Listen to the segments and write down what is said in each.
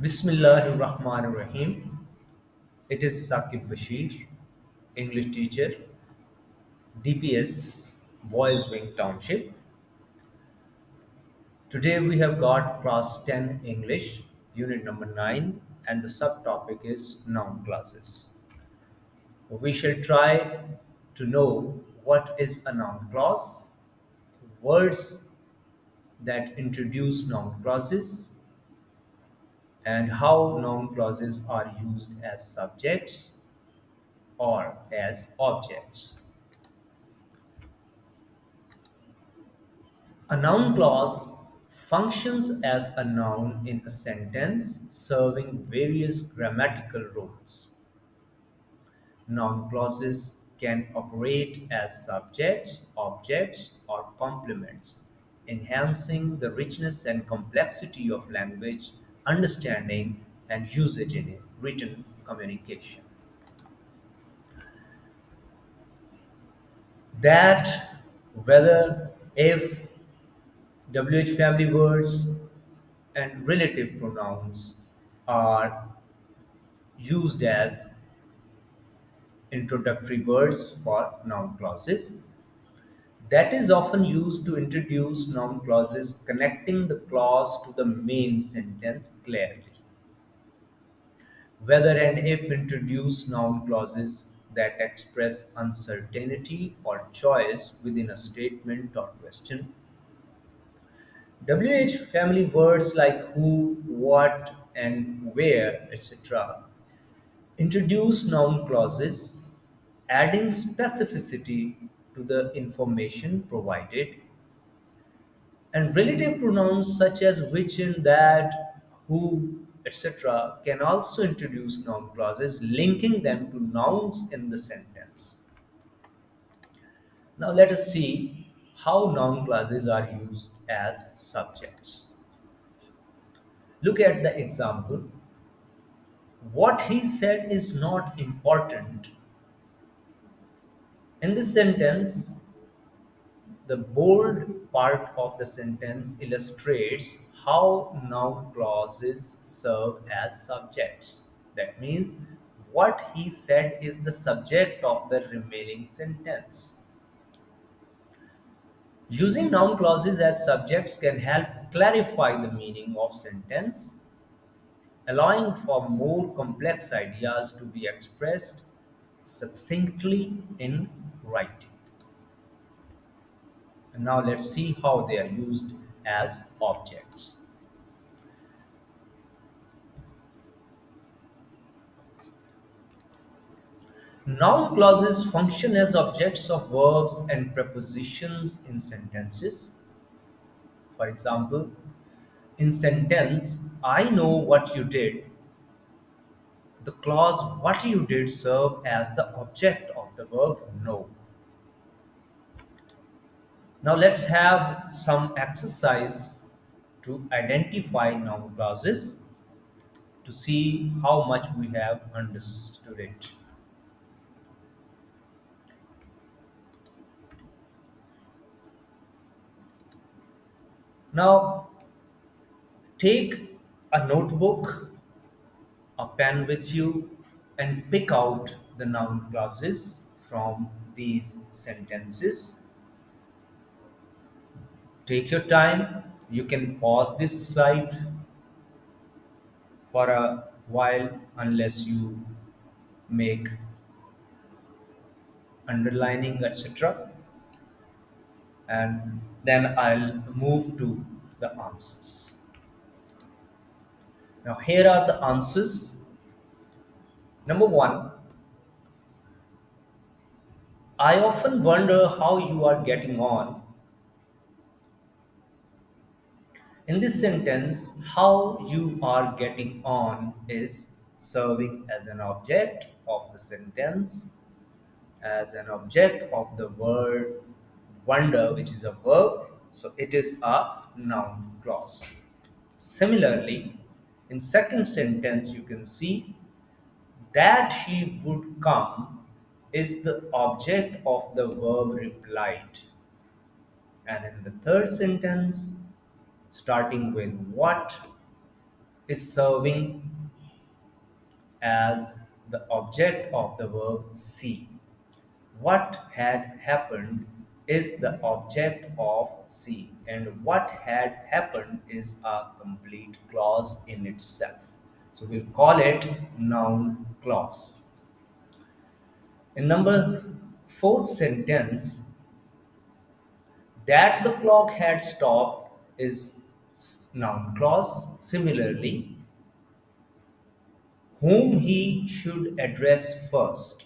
Bismillahirrahmanirrahim. It is Saqib Bashir, English teacher, DPS, Boys Wing Township. Today we have got class 10 English, unit number 9, and the subtopic is noun clauses. We shall try to know what is a noun clause, words that introduce noun clauses, and how noun clauses are used as subjects or as objects. A noun clause functions as a noun in a sentence serving various grammatical roles. Noun clauses can operate as subjects, objects, or complements, enhancing the richness and complexity of language understanding and usage in written communication. That whether if WH family words and relative pronouns are used as introductory words for noun clauses. That is often used to introduce noun clauses connecting the clause to the main sentence clearly. Whether and if introduce noun clauses that express uncertainty or choice within a statement or question. WH family words like who, what, and where, etc. introduce noun clauses, adding specificity to the information provided, and relative pronouns such as which and that, who, etc., can also introduce noun clauses, linking them to nouns in the sentence. Now, let us see how noun clauses are used as subjects. Look at the example. What he said is not important. In this sentence, the bold part of the sentence illustrates how noun clauses serve as subjects. That means what he said is the subject of the remaining sentence. Using noun clauses as subjects can help clarify the meaning of sentence, allowing for more complex ideas to be expressed succinctly in writing. And now let's see how they are used as objects. Noun clauses function as objects of verbs and prepositions in sentences. For example, in sentence, I know what you did, the clause what you did serve as the object of the verb know. Now let's have some exercise to identify noun clauses to see how much we have understood it. Now take a notebook, a pen with you, and pick out the noun clauses from these sentences. Take your time. You can pause this slide for a while unless you make underlining, etc. And then I'll move to the answers. Now, here are the answers. Number one, I often wonder how you are getting on. In this sentence, how you are getting on is serving as an object of the sentence, as an object of the word wonder, which is a verb. So it is a noun clause. Similarly, in second sentence, you can see that she would come is the object of the verb replied. And in the third sentence, starting with what is serving as the object of the verb see. What had happened is the object of see, and what had happened is a complete clause in itself. So we'll call it noun clause. In number fourth sentence, that the clock had stopped is noun clause. Similarly, whom he should address first,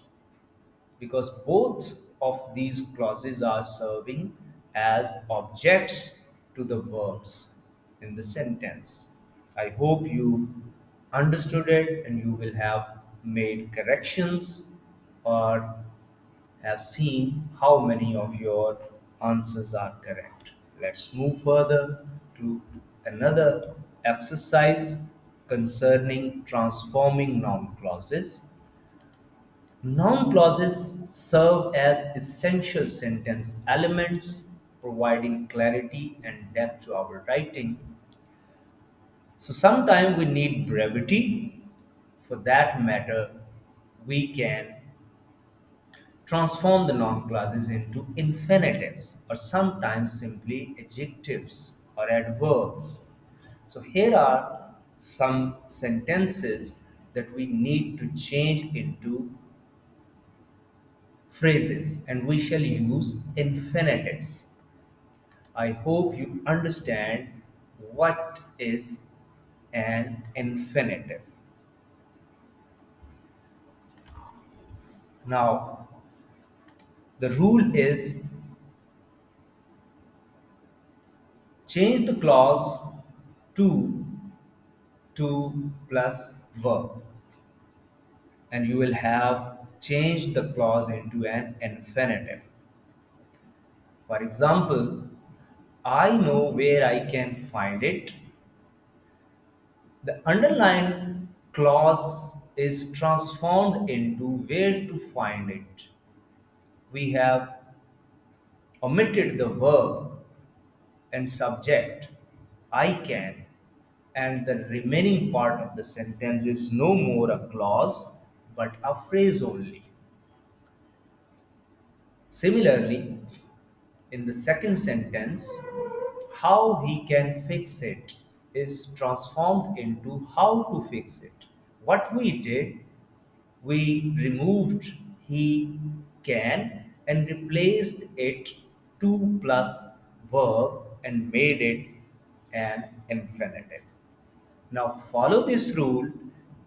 because both of these clauses are serving as objects to the verbs in the sentence. I hope you understood it and you will have made corrections or have seen how many of your answers are correct. Let's move further to another exercise concerning transforming noun clauses. Noun clauses serve as essential sentence elements, providing clarity and depth to our writing. So sometimes we need brevity. For that matter, we can transform the noun clauses into infinitives or sometimes simply adjectives or adverbs. So here are some sentences that we need to change into phrases and we shall use infinitives. I hope you understand what is an infinitive. Now, the rule is change the clause to plus verb and you will have changed the clause into an infinitive. For example, I know where I can find it. The underlying clause is transformed into where to find it. We have omitted the verb and subject, I can, and the remaining part of the sentence is no more a clause but a phrase only. Similarly, in the second sentence, how he can fix it is transformed into how to fix it. What we did, we removed he can and replaced it to plus verb and made it an infinitive. Now follow this rule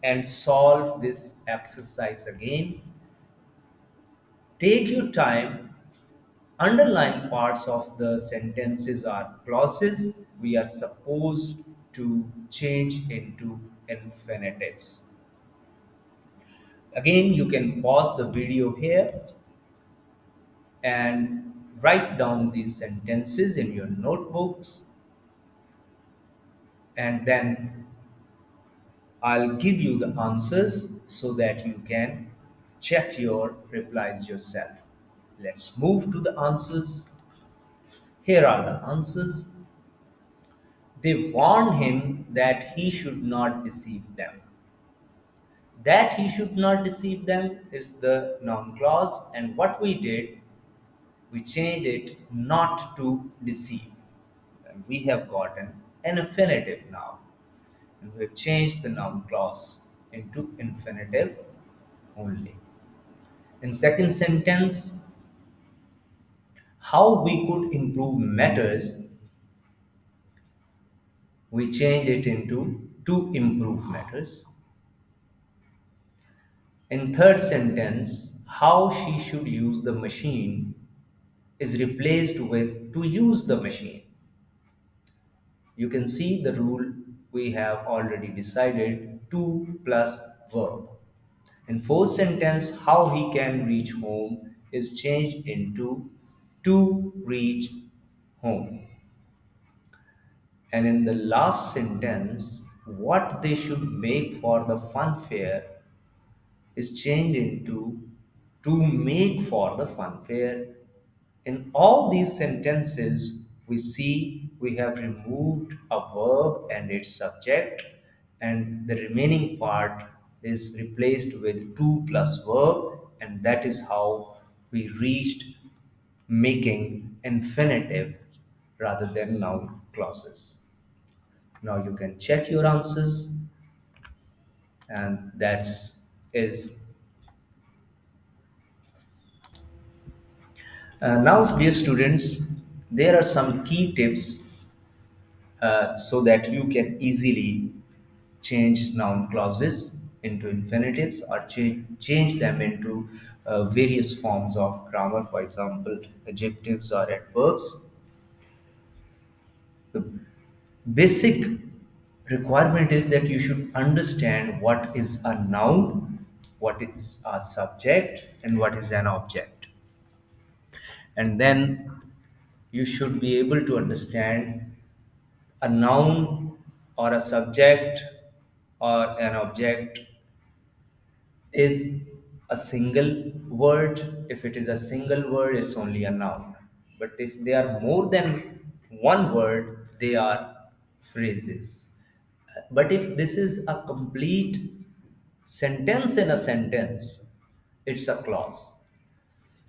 and solve this exercise again. Take your time. Underlying parts of the sentences are clauses we are supposed to change into infinitives. Again, you can pause the video here and write down these sentences in your notebooks, and then I'll give you the answers so that you can check your replies yourself. Let's move to the answers. Here are the answers. They warned him that he should not deceive them. That he should not deceive them is the noun clause, and what we did, we changed it not to deceive. And we have gotten an infinitive now. And we've changed the noun clause into infinitive only. In second sentence, how we could improve matters, we change it into to improve matters. In third sentence, how she should use the machine is replaced with to use the machine. You can see the rule we have already decided to plus verb. In fourth sentence, how he can reach home is changed into to reach home. And in the last sentence, what they should make for the fun fair is changed into to make for the fun fair. In all these sentences, we see we have removed a verb and its subject and the remaining part is replaced with to plus verb, and that is how we reached making infinitive rather than noun clauses. Now you can check your answers, and that's is now, dear students, there are some key tips so that you can easily change noun clauses into infinitives or change them into various forms of grammar, for example, adjectives or adverbs. The basic requirement is that you should understand what is a noun, what is a subject, and what is an object. And then you should be able to understand a noun or a subject or an object is a single word. If it is a single word, it's only a noun. But if they are more than one word, they are phrases. But if this is a complete sentence in a sentence, it's a clause.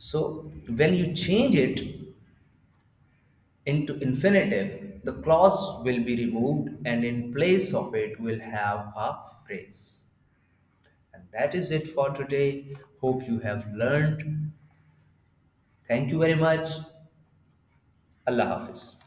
So when you change it into infinitive, the clause will be removed and in place of it will have a phrase. And that is it for today. Hope you have learned. Thank you very much. Allah Hafiz.